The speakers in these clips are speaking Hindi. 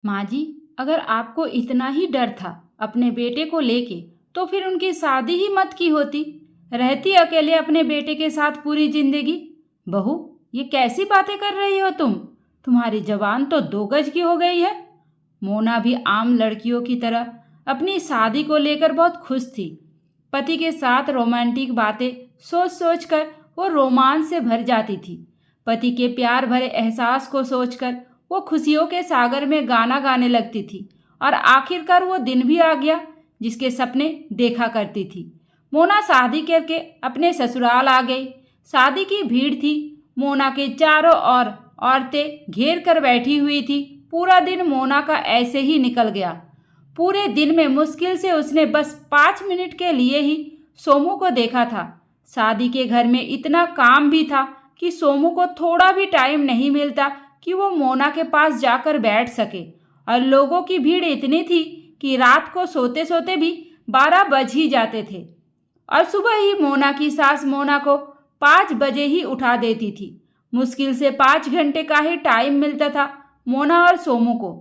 माँ जी, अगर आपको इतना ही डर था अपने बेटे को लेके, तो फिर उनकी शादी ही मत की होती। रहती अकेले अपने बेटे के साथ पूरी जिंदगी। बहू, ये कैसी बातें कर रही हो तुम? तुम्हारी जबान तो 2 गज की हो गई है। मोना भी आम लड़कियों की तरह अपनी शादी को लेकर बहुत खुश थी। पति के साथ रोमांटिक बातें सोच सोच कर वो रोमांच से भर जाती थी। पति के प्यार भरे एहसास को सोचकर वो खुशियों के सागर में गाना गाने लगती थी। और आखिरकार वो दिन भी आ गया जिसके सपने देखा करती थी। मोना शादी करके अपने ससुराल आ गई। शादी की भीड़ थी। मोना के चारों ओर औरतें घेर कर बैठी हुई थी। पूरा दिन मोना का ऐसे ही निकल गया। पूरे दिन में मुश्किल से उसने बस 5 मिनट के लिए ही सोमू को देखा था। शादी के घर में इतना काम भी था कि सोमू को थोड़ा भी टाइम नहीं मिलता कि वो मोना के पास जाकर बैठ सके। और लोगों की भीड़ इतनी थी कि रात को सोते सोते भी 12 बज ही जाते थे। और सुबह ही मोना की सास मोना को 5 बजे ही उठा देती थी। मुश्किल से 5 घंटे का ही टाइम मिलता था मोना और सोमू को।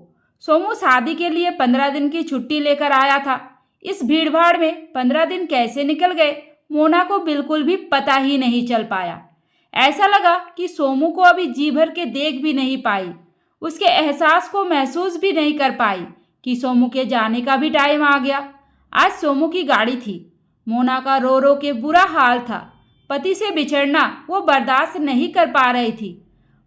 सोमू शादी के लिए 15 दिन की छुट्टी लेकर आया था। इस भीड़भाड़ में 15 दिन कैसे निकल गए मोना को बिल्कुल भी पता ही नहीं चल पाया। ऐसा लगा कि सोमू को अभी जी भर के देख भी नहीं पाई। उसके एहसास को महसूस भी नहीं कर पाई कि सोमू के जाने का भी टाइम आ गया। आज सोमू की गाड़ी थी। मोना का रो रो के बुरा हाल था। पति से बिछड़ना वो बर्दाश्त नहीं कर पा रही थी।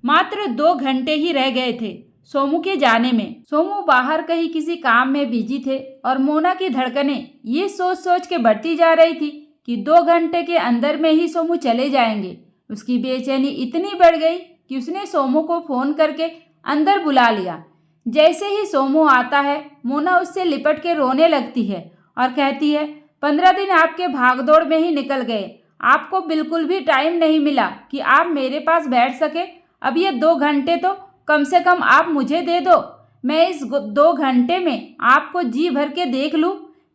मात्र 2 घंटे ही रह गए थे सोमू के जाने में। सोमू बाहर कहीं किसी काम में बिजी थे और मोना की धड़कनें ये सोच सोच के बढ़ती जा रही थी कि 2 घंटे के अंदर में ही सोमू चले जाएंगे। उसकी बेचैनी इतनी बढ़ गई कि उसने सोमू को फोन करके अंदर बुला लिया। जैसे ही सोमू आता है मोना उससे लिपट के रोने लगती है और कहती है, 15 दिन आपके भागदौड़ में ही निकल गए। आपको बिल्कुल भी टाइम नहीं मिला कि आप मेरे पास बैठ सके। अब ये 2 घंटे तो कम से कम आप मुझे दे दो। मैं इस 2 घंटे में आपको जी भर के देख लूं।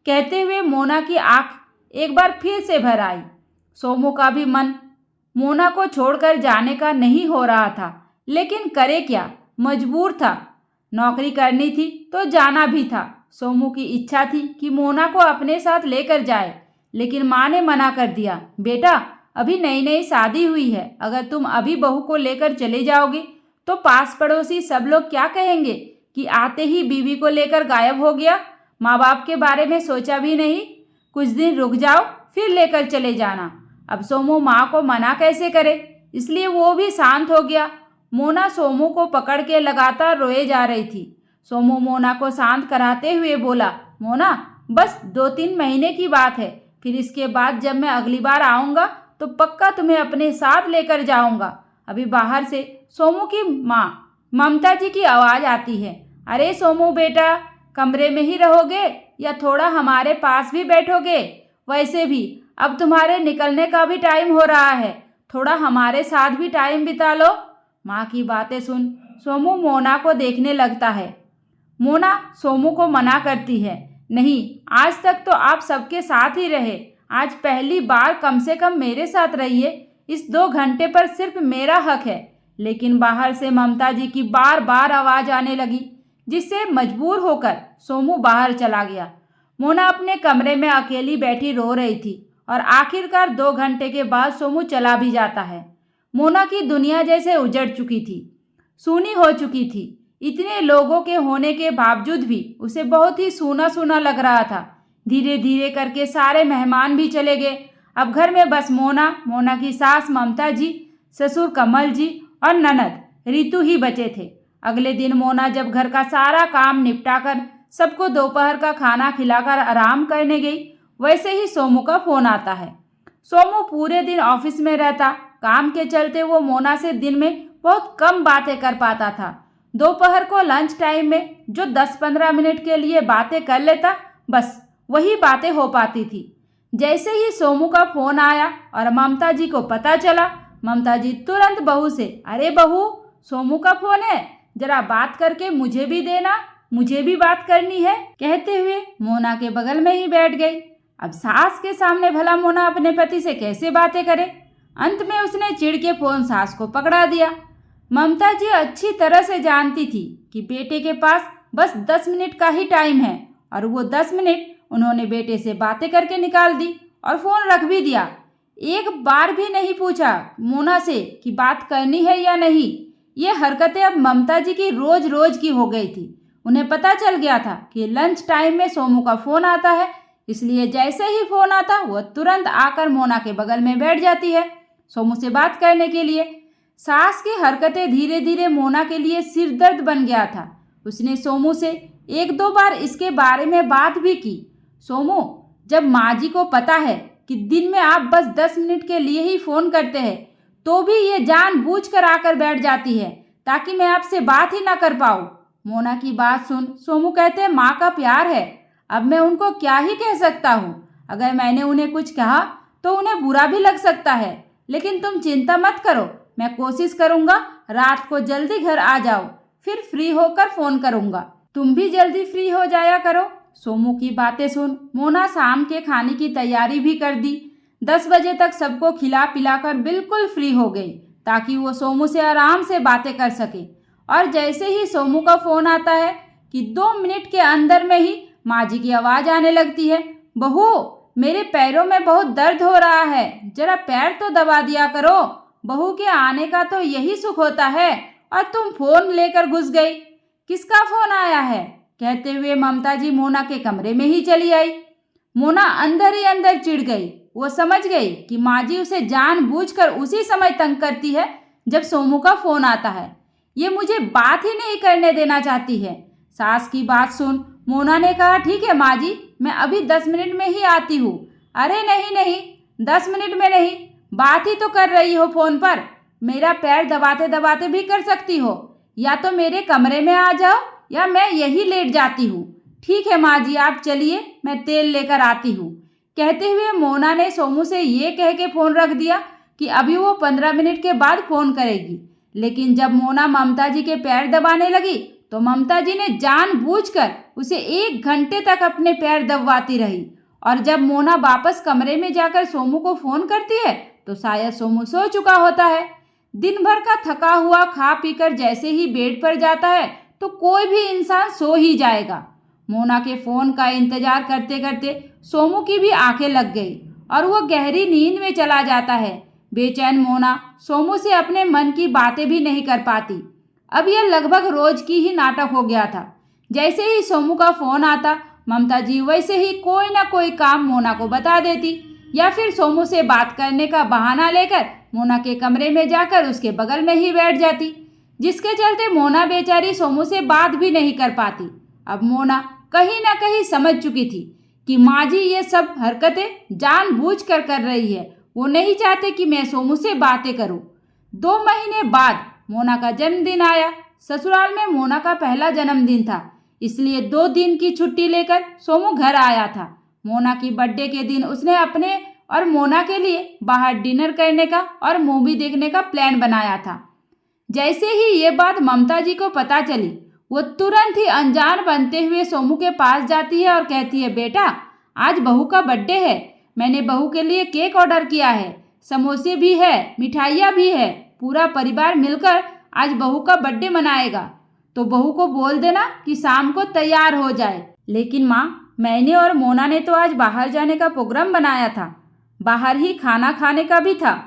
कहते हुए मोना की आंख एक बार फिर से भर आई। सोमू का भी मन मोना को छोड़कर जाने का नहीं हो रहा था, लेकिन करे क्या, मजबूर था। नौकरी करनी थी तो जाना भी था। सोमू की इच्छा थी कि मोना को अपने साथ लेकर जाए, लेकिन माँ ने मना कर दिया। बेटा, अभी नई नई शादी हुई है। अगर तुम अभी बहू को लेकर चले जाओगे तो पास पड़ोसी सब लोग क्या कहेंगे कि आते ही बीवी को लेकर गायब हो गया। माँ बाप के बारे में सोचा भी नहीं। कुछ दिन रुक जाओ फिर लेकर चले जाना। अब सोमू माँ को मना कैसे करे, इसलिए वो भी शांत हो गया। मोना सोमू को पकड़ के लगातार रोए जा रही थी। सोमू मोना को शांत कराते हुए बोला, मोना, बस 2-3 महीने की बात है। फिर इसके बाद जब मैं अगली बार आऊँगा तो पक्का तुम्हें अपने साथ लेकर जाऊँगा। अभी बाहर से सोमू की माँ ममता जी की आवाज़ आती है। अरे सोमू बेटा, कमरे में ही रहोगे या थोड़ा हमारे पास भी बैठोगे? वैसे भी अब तुम्हारे निकलने का भी टाइम हो रहा है। थोड़ा हमारे साथ भी टाइम बिता लो। माँ की बातें सुन सोमू मोना को देखने लगता है। मोना सोमू को मना करती है, नहीं, आज तक तो आप सबके साथ ही रहे। आज पहली बार कम से कम मेरे साथ रहिए। इस 2 घंटे पर सिर्फ मेरा हक है। लेकिन बाहर से ममता जी की बार बार आवाज़ आने लगी, जिससे मजबूर होकर सोमू बाहर चला गया। मोना अपने कमरे में अकेली बैठी रो रही थी और आखिरकार 2 घंटे के बाद सोमू चला भी जाता है। मोना की दुनिया जैसे उजड़ चुकी थी, सूनी हो चुकी थी। इतने लोगों के होने के बावजूद भी उसे बहुत ही सूना सूना लग रहा था। धीरे धीरे करके सारे मेहमान भी चले गए। अब घर में बस मोना, मोना की सास ममता जी, ससुर कमल जी और ननद रितु ही बचे थे। अगले दिन मोना जब घर का सारा काम निपटाकर सबको दोपहर का खाना खिलाकर आराम करने गई, वैसे ही सोमू का फोन आता है। सोमू पूरे दिन ऑफिस में रहता। काम के चलते वो मोना से दिन में बहुत कम बातें कर पाता था। दोपहर को लंच टाइम में जो 10-15 मिनट के लिए बातें कर लेता, बस वही बातें हो पाती थी। जैसे ही सोमू का फोन आया और ममता जी को पता चला, ममता जी तुरंत बहू से, अरे बहू, सोमू का फोन है, जरा बात करके मुझे भी देना, मुझे भी बात करनी है, कहते हुए मोना के बगल में ही बैठ गई। अब सास के सामने भला मोना अपने पति से कैसे बातें करे। अंत में उसने चिढ़ के फोन सास को पकड़ा दिया। ममता जी अच्छी तरह से जानती थी कि बेटे के पास बस 10 मिनट का ही टाइम है। और वो 10 मिनट उन्होंने बेटे से बातें करके निकाल दी और फ़ोन रख भी दिया। एक बार भी नहीं पूछा मोना से कि बात करनी है या नहीं। ये हरकतें अब ममता जी की रोज रोज की हो गई थी। उन्हें पता चल गया था कि लंच टाइम में सोमू का फ़ोन आता है, इसलिए जैसे ही फ़ोन आता वह तुरंत आकर मोना के बगल में बैठ जाती है सोमू से बात करने के लिए। सास की हरकतें धीरे धीरे मोना के लिए सिरदर्द बन गया था। उसने सोमू से एक दो बार इसके बारे में बात भी की। सोमू, जब माँ जी को पता है कि दिन में आप बस 10 मिनट के लिए ही फ़ोन करते हैं, तो भी ये जानबूझकर आकर बैठ जाती है ताकि मैं आपसे बात ही ना कर पाऊँ। मोना की बात सुन सोमू कहते हैं, माँ का प्यार है, अब मैं उनको क्या ही कह सकता हूँ। अगर मैंने उन्हें कुछ कहा तो उन्हें बुरा भी लग सकता है, लेकिन तुम चिंता मत करो, मैं कोशिश करूँगा रात को जल्दी घर आ जाओ, फिर फ्री होकर फ़ोन करूँगा। तुम भी जल्दी फ्री हो जाया करो। सोमू की बातें सुन मोना शाम के खाने की तैयारी भी कर दी। 10 बजे तक सबको खिला पिलाकर बिल्कुल फ्री हो गई ताकि वो सोमू से आराम से बातें कर सके। और जैसे ही सोमू का फ़ोन आता है कि 2 मिनट के अंदर में ही माँ जी की आवाज़ आने लगती है, बहू मेरे पैरों में बहुत दर्द हो रहा है, जरा पैर तो दबा दिया करो। बहू के आने का तो यही सुख होता है और तुम फ़ोन लेकर घुस गई। किसका फ़ोन आया है? कहते हुए ममता जी मोना के कमरे में ही चली आई। मोना अंदर ही अंदर चिढ़ गई। वो समझ गई कि माँ जी उसे जानबूझकर उसी समय तंग करती है जब सोमू का फ़ोन आता है। ये मुझे बात ही नहीं करने देना चाहती है। सास की बात सुन मोना ने कहा, ठीक है माँ जी, मैं अभी 10 मिनट में ही आती हूँ। अरे नहीं नहीं, 10 मिनट में नहीं, बात ही तो कर रही हो फ़ोन पर, मेरा पैर दबाते दबाते भी कर सकती हो। या तो मेरे कमरे में आ जाओ या मैं यही लेट जाती हूँ। ठीक है माँ जी, आप चलिए, मैं तेल लेकर आती हूँ। कहते हुए मोना ने सोमू से ये कह के फ़ोन रख दिया कि अभी वो 15 मिनट के बाद फ़ोन करेगी। लेकिन जब मोना ममता जी के पैर दबाने लगी तो ममता जी ने जानबूझकर उसे 1 घंटे तक अपने पैर दबवाती रही। और जब मोना वापस कमरे में जाकर सोमू को फ़ोन करती है तो शायद सोमू सो चुका होता है। दिन भर का थका हुआ खा पीकर जैसे ही बेड पर जाता है तो कोई भी इंसान सो ही जाएगा। मोना के फ़ोन का इंतजार करते करते सोमू की भी आंखें लग गई और वो गहरी नींद में चला जाता है। बेचैन मोना सोमू से अपने मन की बातें भी नहीं कर पाती। अब यह लगभग रोज की ही नाटक हो गया था। जैसे ही सोमू का फ़ोन आता ममता जी वैसे ही कोई ना कोई काम मोना को बता देती या फिर सोमू से बात करने का बहाना लेकर मोना के कमरे में जाकर उसके बगल में ही बैठ जाती, जिसके चलते मोना बेचारी सोमू से बात भी नहीं कर पाती। अब मोना कहीं ना कहीं समझ चुकी थी कि माँ जी ये सब हरकतें जानबूझकर कर रही है। वो नहीं चाहते कि मैं सोमू से बातें करूं। 2 महीने बाद मोना का जन्मदिन आया। ससुराल में मोना का पहला जन्मदिन था, इसलिए 2 दिन की छुट्टी लेकर सोमू घर आया था। मोना की बर्थडे के दिन उसने अपने और मोना के लिए बाहर डिनर करने का और मूवी देखने का प्लान बनाया था। जैसे ही ये बात ममता जी को पता चली वो तुरंत ही अनजान बनते हुए सोमू के पास जाती है और कहती है, बेटा आज बहू का बर्थडे है, मैंने बहू के लिए केक ऑर्डर किया है, समोसे भी है, मिठाइयाँ भी है, पूरा परिवार मिलकर आज बहू का बर्थडे मनाएगा, तो बहू को बोल देना कि शाम को तैयार हो जाए। लेकिन माँ, मैंने और मोना ने तो आज बाहर जाने का प्रोग्राम बनाया था, बाहर ही खाना खाने का भी था।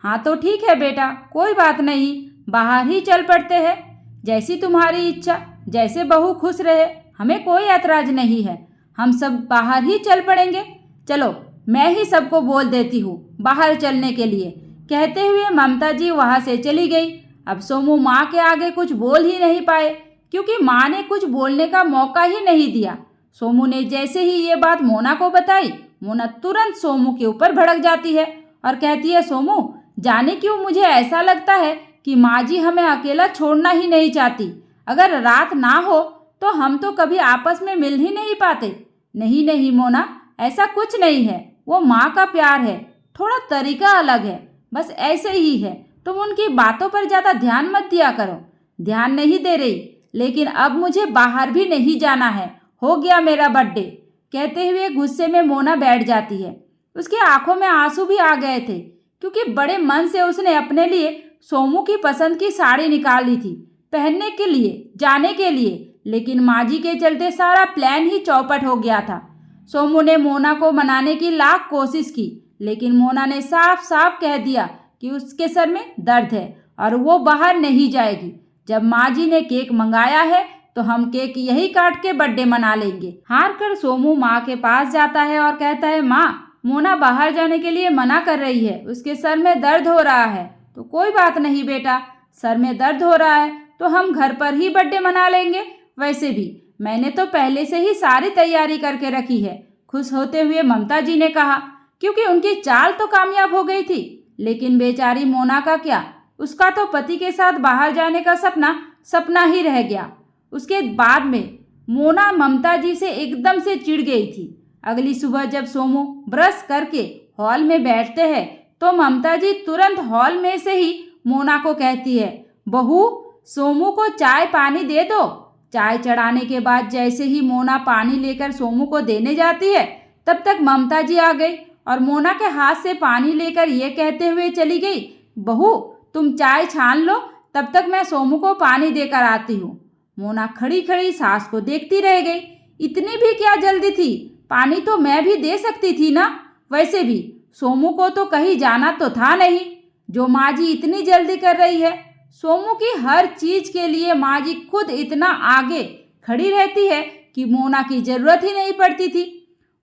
हाँ तो ठीक है बेटा, कोई बात नहीं, बाहर ही चल पड़ते हैं, जैसी तुम्हारी इच्छा, जैसे बहू खुश रहे, हमें कोई ऐतराज नहीं है, हम सब बाहर ही चल पड़ेंगे। चलो मैं ही सबको बोल देती हूँ बाहर चलने के लिए। कहते हुए ममता जी वहाँ से चली गई। अब सोमू माँ के आगे कुछ बोल ही नहीं पाए क्योंकि माँ ने कुछ बोलने का मौका ही नहीं दिया। सोमू ने जैसे ही ये बात मोना को बताई, मोना तुरंत सोमू के ऊपर भड़क जाती है और कहती है, सोमू जाने क्यों मुझे ऐसा लगता है कि माँ जी हमें अकेला छोड़ना ही नहीं चाहती। अगर रात ना हो तो हम तो कभी आपस में मिल ही नहीं पाते। नहीं नहीं मोना, ऐसा कुछ नहीं है, वो माँ का प्यार है, थोड़ा तरीका अलग है, बस ऐसे ही है। तुम उनकी बातों पर ज़्यादा ध्यान मत दिया करो। ध्यान नहीं दे रही, लेकिन अब मुझे बाहर भी नहीं जाना है, हो गया मेरा बर्थडे। कहते हुए गुस्से में मोना बैठ जाती है। उसकी आंखों में आंसू भी आ गए थे क्योंकि बड़े मन से उसने अपने लिए सोमू की पसंद की साड़ी निकाली थी पहनने के लिए, जाने के लिए, लेकिन माँ जी के चलते सारा प्लान ही चौपट हो गया था। सोमू ने मोना को मनाने की लाख कोशिश की, लेकिन मोना ने साफ साफ कह दिया कि उसके सर में दर्द है और वो बाहर नहीं जाएगी। जब माँ जी ने केक मंगाया है तो हम केक यही काट के बर्थडे मना लेंगे। हार कर सोमू माँ के पास जाता है और कहता है, माँ, मोना बाहर जाने के लिए मना कर रही है, उसके सर में दर्द हो रहा है। तो कोई बात नहीं बेटा, सर में दर्द हो रहा है तो हम घर पर ही बर्थडे मना लेंगे। वैसे भी मैंने तो पहले से ही सारी तैयारी करके रखी है, खुश होते हुए ममता जी ने कहा, क्योंकि उनकी चाल तो कामयाब हो गई थी। लेकिन बेचारी मोना का क्या, उसका तो पति के साथ बाहर जाने का सपना सपना ही रह गया। उसके बाद में मोना ममता जी से एकदम से चिढ़ गई थी। अगली सुबह जब सोमू ब्रश करके हॉल में बैठते हैं तो ममता जी तुरंत हॉल में से ही मोना को कहती है, बहू, सोमू को चाय पानी दे दो। चाय चढ़ाने के बाद जैसे ही मोना पानी लेकर सोमू को देने जाती है, तब तक ममता जी आ गई और मोना के हाथ से पानी लेकर ये कहते हुए चली गई, बहू, तुम चाय छान लो, तब तक मैं सोमू को पानी देकर आती हूँ। मोना खड़ी खड़ी सास को देखती रह गई। इतनी भी क्या जल्दी थी, पानी तो मैं भी दे सकती थी ना। वैसे भी सोमू को तो कहीं जाना तो था नहीं, जो माँ जी इतनी जल्दी कर रही है। सोमू की हर चीज के लिए माँ जी खुद इतना आगे खड़ी रहती है कि मोना की जरूरत ही नहीं पड़ती थी।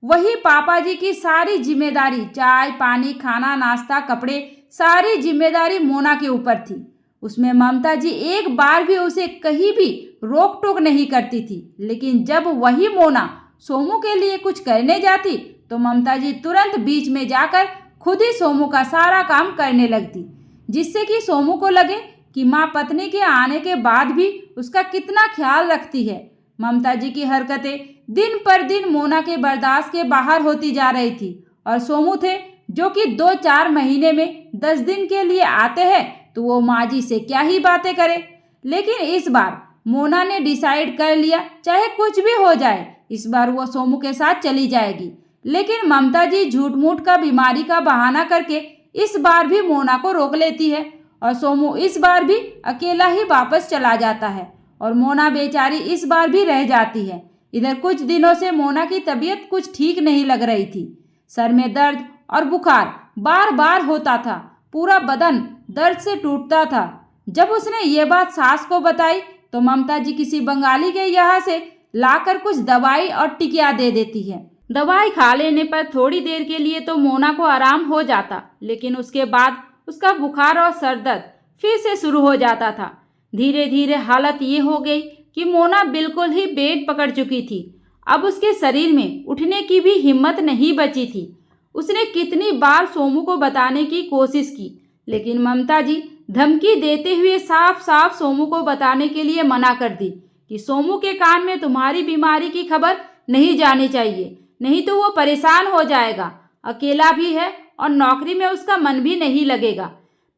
वही पापा जी की सारी जिम्मेदारी, चाय पानी खाना नाश्ता कपड़े, सारी जिम्मेदारी मोना के ऊपर थी। उसमें ममता जी एक बार भी उसे कहीं भी रोक टोक नहीं करती थी। लेकिन जब वही मोना सोमू के लिए कुछ करने जाती तो ममता जी तुरंत बीच में जाकर खुद ही सोमू का सारा काम करने लगती, जिससे कि सोमू को लगे कि माँ पत्नी के आने के बाद भी उसका कितना ख्याल रखती है। ममता जी की हरकतें दिन पर दिन मोना के बर्दाश्त के बाहर होती जा रही थी और सोमू थे जो कि 2-4 महीने में 10 दिन के लिए आते हैं तो वो माँ जी से क्या ही बातें करे। लेकिन इस बार मोना ने डिसाइड कर लिया, चाहे कुछ भी हो जाए, इस बार वो सोमू के साथ चली जाएगी। लेकिन ममता जी झूठ मूठ का बीमारी का बहाना करके इस बार भी मोना को रोक लेती है और सोमू इस बार भी अकेला ही वापस चला जाता है और मोना बेचारी इस बार भी रह जाती है। इधर कुछ दिनों से मोना की तबीयत कुछ ठीक नहीं लग रही थी। सर में दर्द और बुखार बार बार होता था, पूरा बदन दर्द से टूटता था। जब उसने ये बात सास को बताई तो ममता जी किसी बंगाली के यहाँ से लाकर कुछ दवाई और टिकिया दे देती है। दवाई खा लेने पर थोड़ी देर के लिए तो मोना को आराम हो जाता, लेकिन उसके बाद उसका बुखार और सर दर्द फिर से शुरू हो जाता था। धीरे धीरे हालत ये हो गई कि मोना बिल्कुल ही बेड पकड़ चुकी थी। अब उसके शरीर में उठने की भी हिम्मत नहीं बची थी। उसने कितनी बार सोमू को बताने की कोशिश की, लेकिन ममता जी धमकी देते हुए साफ साफ सोमू को बताने के लिए मना कर दी कि सोमू के कान में तुम्हारी बीमारी की खबर नहीं जानी चाहिए, नहीं तो वो परेशान हो जाएगा। अकेला भी है और नौकरी में उसका मन भी नहीं लगेगा।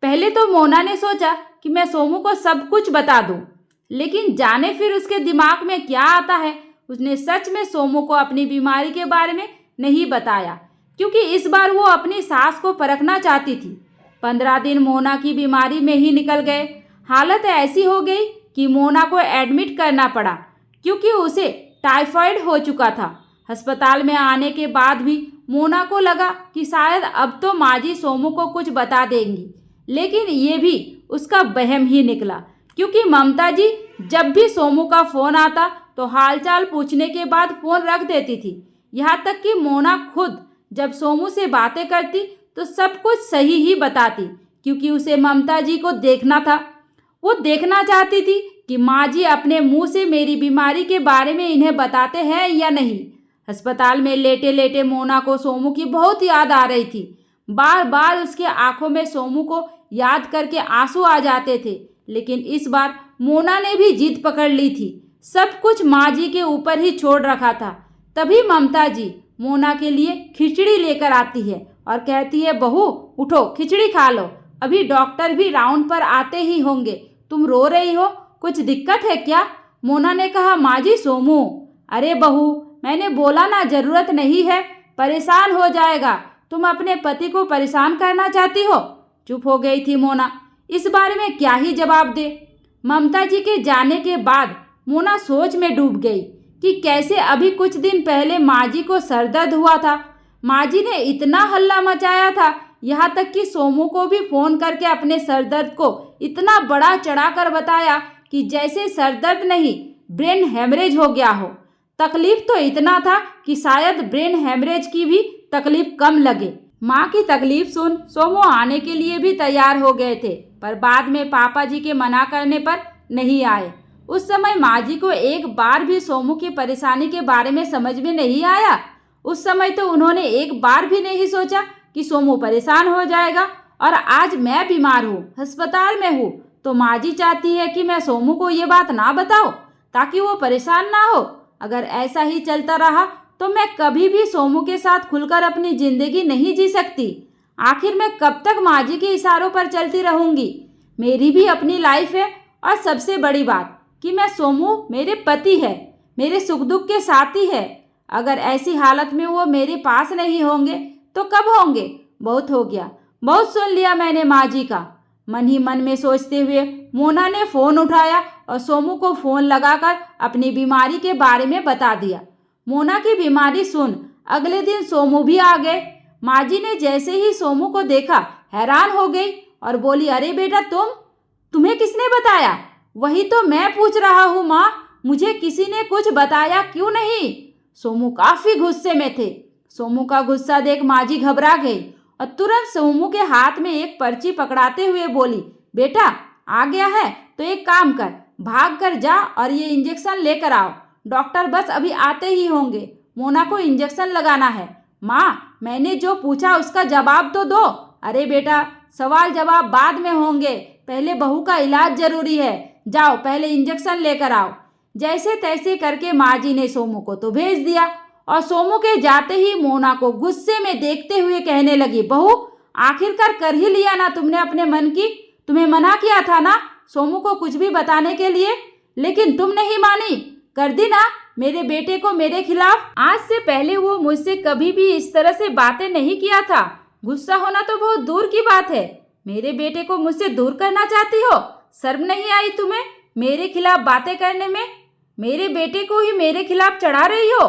पहले तो मोना ने सोचा कि मैं सोमू को सब कुछ बता दूं, लेकिन जाने फिर उसके दिमाग में क्या आता है। उसने सच में सोमू को अपनी बीमारी के बारे में नहीं बताया, क्योंकि इस बार वो अपनी सास को परखना चाहती थी। 15 दिन मोना की बीमारी में ही निकल गए। हालत ऐसी हो गई कि मोना को एडमिट करना पड़ा, क्योंकि उसे टाइफाइड हो चुका था। अस्पताल में आने के बाद भी मोना को लगा कि शायद अब तो माँ जी सोमू को कुछ बता देंगी, लेकिन ये भी उसका वहम ही निकला, क्योंकि ममता जी जब भी सोमू का फ़ोन आता तो हालचाल पूछने के बाद फ़ोन रख देती थी। यहाँ तक कि मोना खुद जब सोमू से बातें करती तो सब कुछ सही ही बताती, क्योंकि उसे ममता जी को देखना था। वो देखना चाहती थी कि माँ जी अपने मुंह से मेरी बीमारी के बारे में इन्हें बताते हैं या नहीं। अस्पताल में लेटे लेटे मोना को सोमू की बहुत याद आ रही थी। बार बार उसके आंखों में सोमू को याद करके आंसू आ जाते थे। लेकिन इस बार मोना ने भी जिद पकड़ ली थी, सब कुछ माँ जी के ऊपर ही छोड़ रखा था। तभी ममता जी मोना के लिए खिचड़ी लेकर आती है और कहती है, बहू उठो, खिचड़ी खा लो, अभी डॉक्टर भी राउंड पर आते ही होंगे, तुम रो रही हो, कुछ दिक्कत है क्या? मोना ने कहा, माँ जी सोमू। अरे बहू, मैंने बोला ना जरूरत नहीं है, परेशान हो जाएगा, तुम अपने पति को परेशान करना चाहती हो। चुप हो गई थी मोना, इस बारे में क्या ही जवाब दे। ममता जी के जाने के बाद मोना सोच में डूब गई कि कैसे अभी कुछ दिन पहले माँ जी को सर दर्द हुआ था। माँ जी ने इतना हल्ला मचाया था, यहाँ तक कि सोमू को भी फोन करके अपने सर दर्द को इतना बड़ा चढ़ाकर बताया कि जैसे सर दर्द नहीं, ब्रेन हेमरेज हो गया हो। तकलीफ तो इतना था कि शायद ब्रेन हेमरेज की भी तकलीफ कम लगे। माँ की तकलीफ सुन सोमू आने के लिए भी तैयार हो गए थे, पर बाद में पापा जी के मना करने पर नहीं आए। उस समय माँ जी को एक बार भी सोमू की परेशानी के बारे में समझ में नहीं आया। उस समय तो उन्होंने एक बार भी नहीं सोचा कि सोमू परेशान हो जाएगा। और आज मैं बीमार हूँ, अस्पताल में हूँ, तो माँ जी चाहती है कि मैं सोमू को ये बात ना बताऊँ ताकि वो परेशान ना हो। अगर ऐसा ही चलता रहा तो मैं कभी भी सोमू के साथ खुलकर अपनी जिंदगी नहीं जी सकती। आखिर मैं कब तक माँ जी के इशारों पर चलती रहूंगी? मेरी भी अपनी लाइफ है। और सबसे बड़ी बात कि मैं सोमू मेरे पति है, मेरे सुख दुख के साथी है। अगर ऐसी हालत में वो मेरे पास नहीं होंगे तो कब होंगे? बहुत हो गया, बहुत सुन लिया मैंने माँ जी का। मन ही मन में सोचते हुए मोना ने फ़ोन उठाया और सोमू को फ़ोन लगाकर अपनी बीमारी के बारे में बता दिया। मोना की बीमारी सुन अगले दिन सोमू भी आ गए। माँ जी ने जैसे ही सोमू को देखा हैरान हो गई और बोली, अरे बेटा तुम्हें किसने बताया? वही तो मैं पूछ रहा हूँ माँ, मुझे किसी ने कुछ बताया क्यों नहीं? सोमू काफ़ी गुस्से में थे। सोमू का गुस्सा देख माँ जी घबरा गई और तुरंत सोमू के हाथ में एक पर्ची पकड़ाते हुए बोली, बेटा आ गया है तो एक काम कर, भाग कर जा और ये इंजेक्शन लेकर आओ। डॉक्टर बस अभी आते ही होंगे, मोना को इंजेक्शन लगाना है। माँ मैंने जो पूछा उसका जवाब तो दो। अरे बेटा सवाल जवाब बाद में होंगे, पहले बहू का इलाज जरूरी है। जाओ पहले इंजेक्शन लेकर आओ। जैसे तैसे करके माँ जी ने सोमू को तो भेज दिया और सोमू के जाते ही मोना को गुस्से में देखते हुए कहने लगी, बहू आखिरकार कर ही लिया ना तुमने अपने मन की? तुम्हें मना किया था ना सोमू को कुछ भी बताने के लिए, लेकिन तुम नहीं मानी। कर दी ना मेरे बेटे को मेरे खिलाफ। आज से पहले वो मुझसे कभी भी इस तरह से बातें नहीं किया था। गुस्सा होना तो बहुत दूर की बात है, मेरे बेटे को मुझसे दूर करना चाहती हो? शर्म नहीं आई तुम्हें मेरे खिलाफ बातें करने में? मेरे बेटे को ही मेरे खिलाफ चढ़ा रही हो।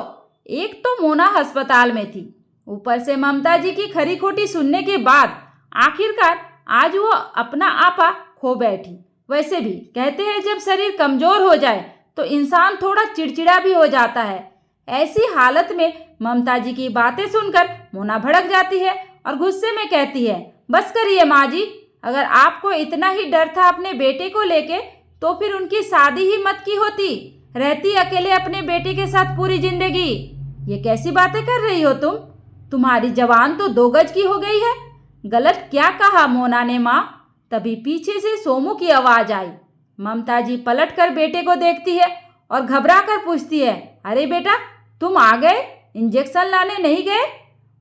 एक तो मोना अस्पताल में थी, ऊपर से ममता जी की खरी खोटी सुनने के बाद आखिरकार आज वो अपना आपा खो बैठी। वैसे भी कहते हैं जब शरीर कमजोर हो जाए तो इंसान थोड़ा चिड़चिड़ा भी हो जाता है। ऐसी हालत में ममता जी की बातें सुनकर मोना भड़क जाती है और गुस्से में कहती है, बस करिए माँ जी, अगर आपको इतना ही डर था अपने बेटे को लेके तो फिर उनकी शादी ही मत की होती, रहती अकेले अपने बेटे के साथ पूरी जिंदगी। ये कैसी बातें कर रही हो तुम? तुम्हारी जवान तो 2 गज की हो गई है। गलत क्या कहा मोना ने माँ? तभी पीछे से सोमू की आवाज आई। ममता जी पलट कर बेटे को देखती है और घबरा कर पूछती है, अरे बेटा तुम आ गए, इंजेक्शन लाने नहीं गए?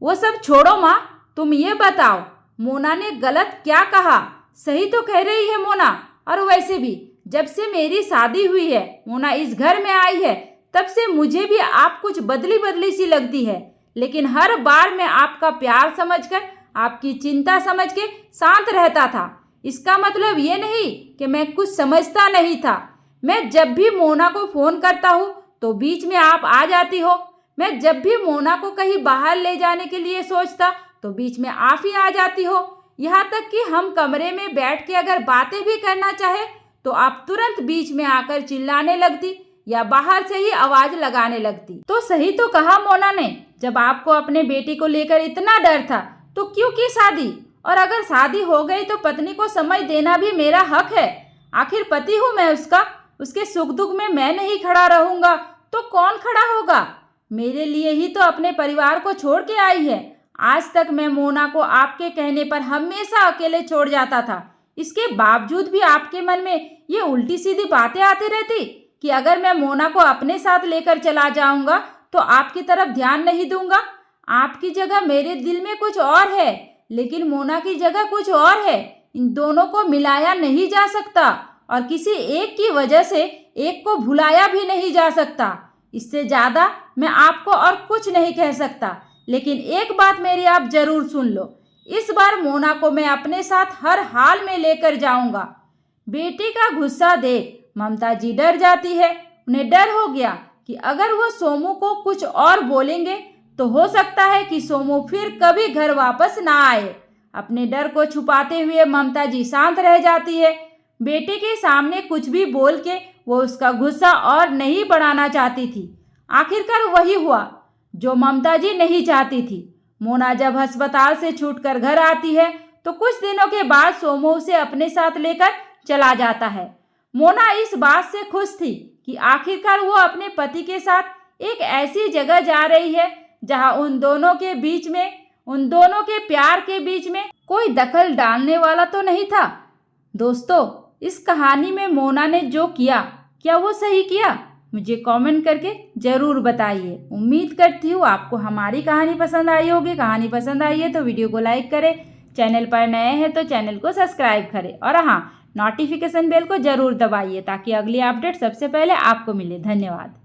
वो सब छोड़ो माँ, तुम ये बताओ मोना ने गलत क्या कहा? सही तो कह रही है मोना। और वैसे भी जब से मेरी शादी हुई है, मोना इस घर में आई है, तब से मुझे भी आप कुछ बदली बदली सी लगती है। लेकिन हर बार मैं आपका प्यार समझकर, आपकी चिंता समझ के शांत रहता था। इसका मतलब ये नहीं कि मैं कुछ समझता नहीं था। मैं जब भी मोना को फ़ोन करता हूँ तो बीच में आप आ जाती हो। मैं जब भी मोना को कहीं बाहर ले जाने के लिए सोचता तो बीच में आप ही आ जाती हो। यहाँ तक कि हम कमरे में बैठ के अगर बातें भी करना चाहे तो आप तुरंत बीच में आकर चिल्लाने लगती या बाहर से ही आवाज लगाने लगती। तो सही तो कहा मोना ने, जब आपको अपने बेटे को लेकर इतना डर था तो क्यों की शादी? और अगर शादी हो गई तो पत्नी को समय देना भी मेरा हक है। आखिर पति हूँ मैं उसका, उसके सुख दुख में मैं नहीं खड़ा रहूँगा तो कौन खड़ा होगा? मेरे लिए ही तो अपने परिवार को छोड़ के आई है। आज तक मैं मोना को आपके कहने पर हमेशा अकेले छोड़ जाता था। इसके बावजूद भी आपके मन में ये उल्टी सीधी बातें आती रहती कि अगर मैं मोना को अपने साथ लेकर चला जाऊंगा तो आपकी तरफ ध्यान नहीं दूंगा। आपकी जगह मेरे दिल में कुछ और है, लेकिन मोना की जगह कुछ और है। इन दोनों को मिलाया नहीं जा सकता और किसी एक की वजह से एक को भुलाया भी नहीं जा सकता। इससे ज़्यादा मैं आपको और कुछ नहीं कह सकता। लेकिन एक बात मेरी आप जरूर सुन लो, इस बार मोना को मैं अपने साथ हर हाल में लेकर जाऊंगा। बेटे का गुस्सा देख ममता जी डर जाती है उन्हें डर हो गया कि अगर वह सोमू को कुछ और बोलेंगे तो हो सकता है कि सोमू फिर कभी घर वापस ना आए। अपने डर को छुपाते हुए ममता जी शांत रह जाती है। बेटे के सामने कुछ भी बोल के वो उसका गुस्सा और नहीं बढ़ाना चाहती थी। आखिरकार वही हुआ जो ममता जी नहीं चाहती थी। मोना जब अस्पताल से छूटकर घर आती है तो कुछ दिनों के बाद सोमू उसे अपने साथ लेकर चला जाता है। मोना इस बात से खुश थी कि आखिरकार वो अपने पति के साथ एक ऐसी जगह जा रही है जहां उन दोनों के प्यार के बीच में कोई दखल डालने वाला तो नहीं था। दोस्तों, इस कहानी में मोना ने जो किया, क्या वो सही किया? मुझे कमेंट करके ज़रूर बताइए। उम्मीद करती हूँ आपको हमारी कहानी पसंद आई होगी। कहानी पसंद आई है तो वीडियो को लाइक करें, चैनल पर नए हैं तो चैनल को सब्सक्राइब करें और हाँ, नोटिफिकेशन बेल को ज़रूर दबाइए ताकि अगली अपडेट सबसे पहले आपको मिले। धन्यवाद।